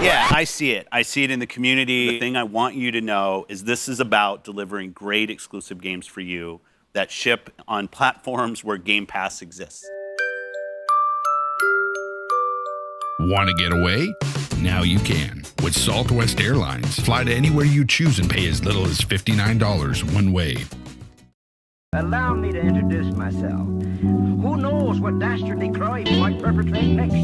Yeah, I see it. I see it in the community. The thing I want you to know is this is about delivering great exclusive games for you that ship on platforms where Game Pass exists. Want to get away? Now you can. With Southwest Airlines, fly to anywhere you choose and pay as little as $59 one way. Allow me to introduce myself. Who knows what dastardly crime he might perpetrate next?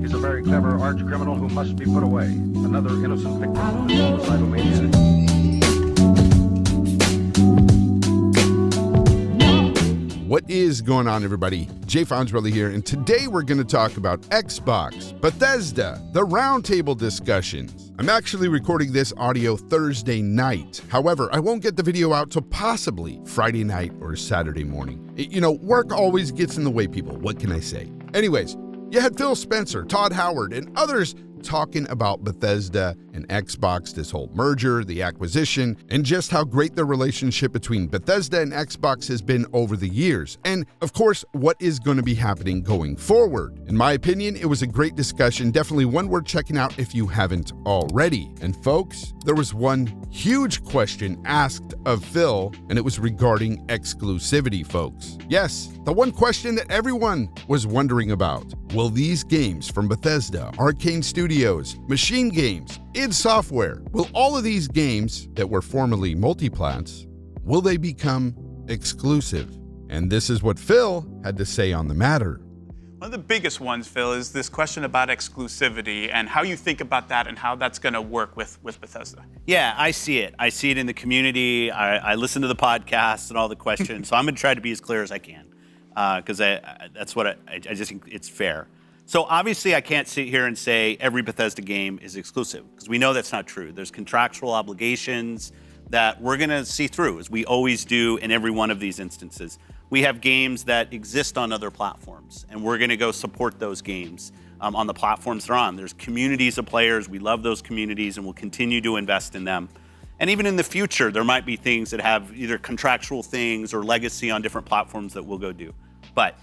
He's a very clever arch criminal who must be put away. Another innocent victim of this homicidal maniac. What is going on, everybody? Jay Fonsbrelli here, and today we're going to talk about Xbox, Bethesda, the roundtable discussions. I'm actually recording this audio Thursday night. However, I won't get the video out till possibly Friday night or Saturday morning. You know, work always gets in the way, people. What can I say? Anyways, you had Phil Spencer, Todd Howard, and others talking about Bethesda and Xbox, this whole merger, the acquisition, and just how great the relationship between Bethesda and Xbox has been over the years. And of course, what is going to be happening going forward. In my opinion, it was a great discussion, definitely one worth checking out if you haven't already. And folks, there was one huge question asked of Phil, and it was regarding exclusivity, folks. Yes, the one question that everyone was wondering about. Will these games from Bethesda, Arcane Studios, Machine Games, id Software, will all of these games that were formerly multiplats, will they become exclusive? And this is what Phil had to say on the matter. One of the biggest ones, Phil, is this question about exclusivity and how you think about that and how that's going to work with Bethesda. Yeah, I see it. I see it in the community. I listen to the podcasts and all the questions. So I'm going to try to be as clear as I can because that's what I just think it's fair. So obviously I can't sit here and say every Bethesda game is exclusive because we know that's not true. There's contractual obligations that we're going to see through, as we always do in every one of these instances. We have games that exist on other platforms, and we're going to go support those games on the platforms they're on. There's communities of players. We love those communities, and we'll continue to invest in them. And even in the future, there might be things that have either contractual things or legacy on different platforms that we'll go do. But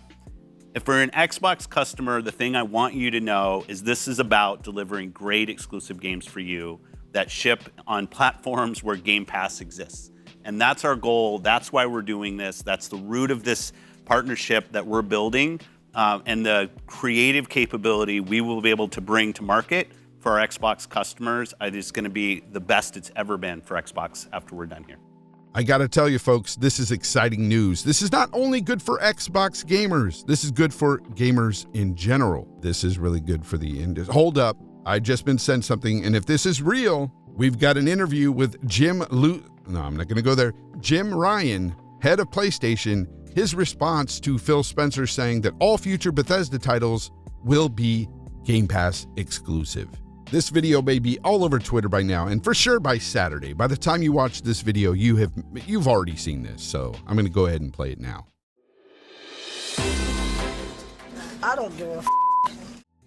if we're an Xbox customer, the thing I want you to know is this is about delivering great exclusive games for you that ship on platforms where Game Pass exists. And that's our goal. That's why we're doing this. That's the root of this partnership that we're building and the creative capability we will be able to bring to market for our Xbox customers. It's going to be the best it's ever been for Xbox after we're done here. I gotta tell you folks, this is exciting news. This is not only good for Xbox gamers, this is good for gamers in general. This is really good for the industry. Hold up, I've just been sent something, and if this is real, we've got an interview with Jim Ryan, head of PlayStation, his response to Phil Spencer saying that all future Bethesda titles will be Game Pass exclusive. This video may be all over Twitter by now, and for sure by Saturday. By the time you watch this video, you've already seen this, so I'm going to go ahead and play it now. I don't give a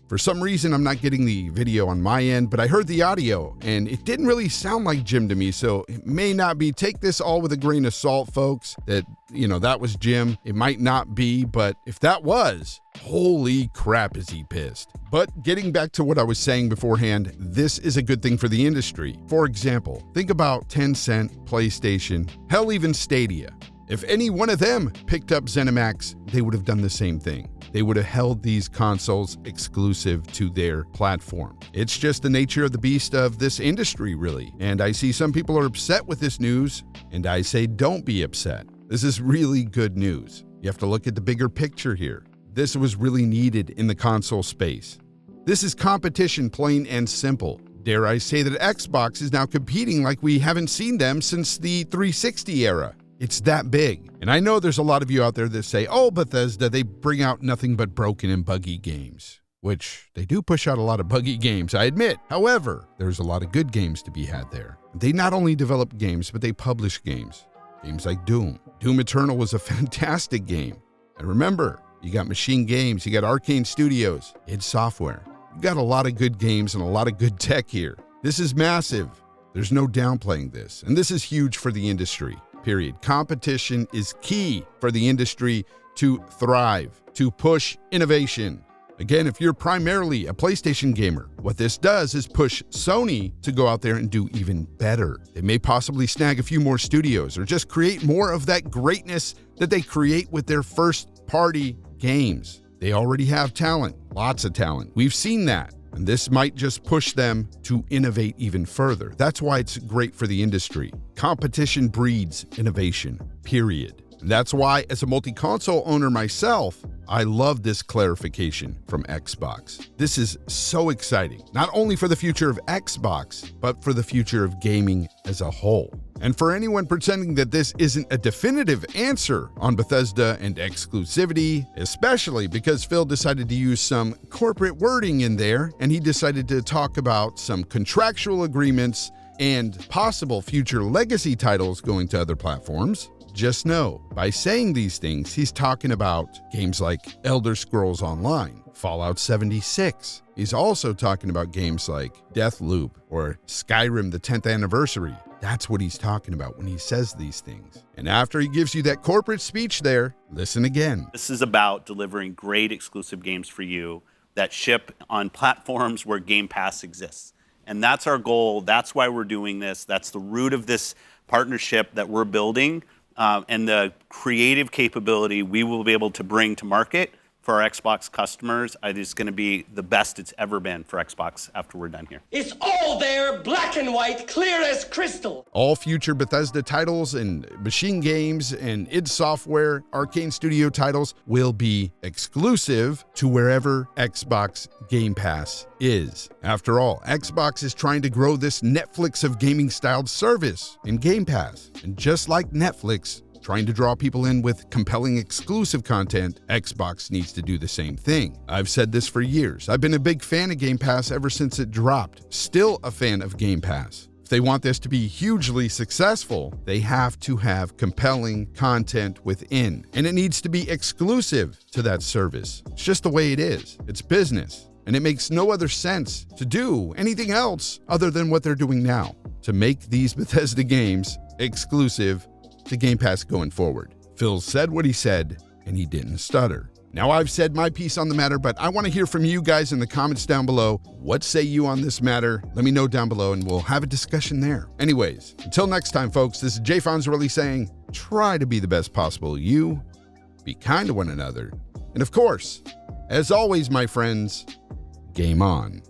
For some reason, I'm not getting the video on my end, but I heard the audio, and it didn't really sound like Jim to me, so it may not be. Take this all with a grain of salt, folks, that was Jim. It might not be, but if that was, holy crap is he pissed. But getting back to what I was saying beforehand, this is a good thing for the industry. For example, think about Tencent, PlayStation, hell, even Stadia. If any one of them picked up ZeniMax, they would have done the same thing. They would have held these consoles exclusive to their platform. It's just the nature of the beast of this industry, really. And I see some people are upset with this news, and I say don't be upset. This is really good news. You have to look at the bigger picture here. This was really needed in the console space. This is competition, plain and simple. Dare I say that Xbox is now competing like we haven't seen them since the 360 era. It's that big. And I know there's a lot of you out there that say, oh, Bethesda, they bring out nothing but broken and buggy games. Which they do push out a lot of buggy games, I admit. However, there's a lot of good games to be had there. They not only develop games, but they publish games. Games like Doom. Doom Eternal was a fantastic game. And remember, you got Machine Games, you got Arcane Studios, id Software. You got a lot of good games and a lot of good tech here. This is massive. There's no downplaying this. And this is huge for the industry. Period. Competition is key for the industry to thrive, to push innovation. Again, if you're primarily a PlayStation gamer, what this does is push Sony to go out there and do even better. They may possibly snag a few more studios or just create more of that greatness that they create with their first-party games. They already have talent, lots of talent. We've seen that. And this might just push them to innovate even further. That's why it's great for the industry. Competition breeds innovation, period. And that's why, as a multi-console owner myself, I love this clarification from Xbox. This is so exciting, not only for the future of Xbox, but for the future of gaming as a whole. And for anyone pretending that this isn't a definitive answer on Bethesda and exclusivity, especially because Phil decided to use some corporate wording in there, and he decided to talk about some contractual agreements and possible future legacy titles going to other platforms, just know, by saying these things, he's talking about games like Elder Scrolls Online, Fallout 76. He's also talking about games like Deathloop or Skyrim the 10th Anniversary. That's what he's talking about when he says these things. And after he gives you that corporate speech there, listen again. This is about delivering great exclusive games for you that ship on platforms where Game Pass exists. And that's our goal. That's why we're doing this. That's the root of this partnership that we're building. And the creative capability we will be able to bring to market for our Xbox customers is going to be the best it's ever been for Xbox after we're done here. It's all there, black and white, clear as crystal. All future Bethesda titles and Machine Games and id Software Arcane Studio titles will be exclusive to wherever Xbox Game Pass is. After all, Xbox is trying to grow this Netflix of gaming-styled service in Game Pass. And just like Netflix, trying to draw people in with compelling exclusive content, Xbox needs to do the same thing. I've said this for years. I've been a big fan of Game Pass ever since it dropped. Still a fan of Game Pass. If they want this to be hugely successful, they have to have compelling content within. And it needs to be exclusive to that service. It's just the way it is. It's business. And it makes no other sense to do anything else other than what they're doing now, to make these Bethesda games exclusive to Game Pass going forward. Phil said what he said, and he didn't stutter. Now, I've said my piece on the matter, but I want to hear from you guys in the comments down below. What say you on this matter? Let me know down below, and we'll have a discussion there. Anyways, until next time, folks, this is Jay Fonzarelli saying, try to be the best possible you, be kind to one another, and of course, as always, my friends, game on.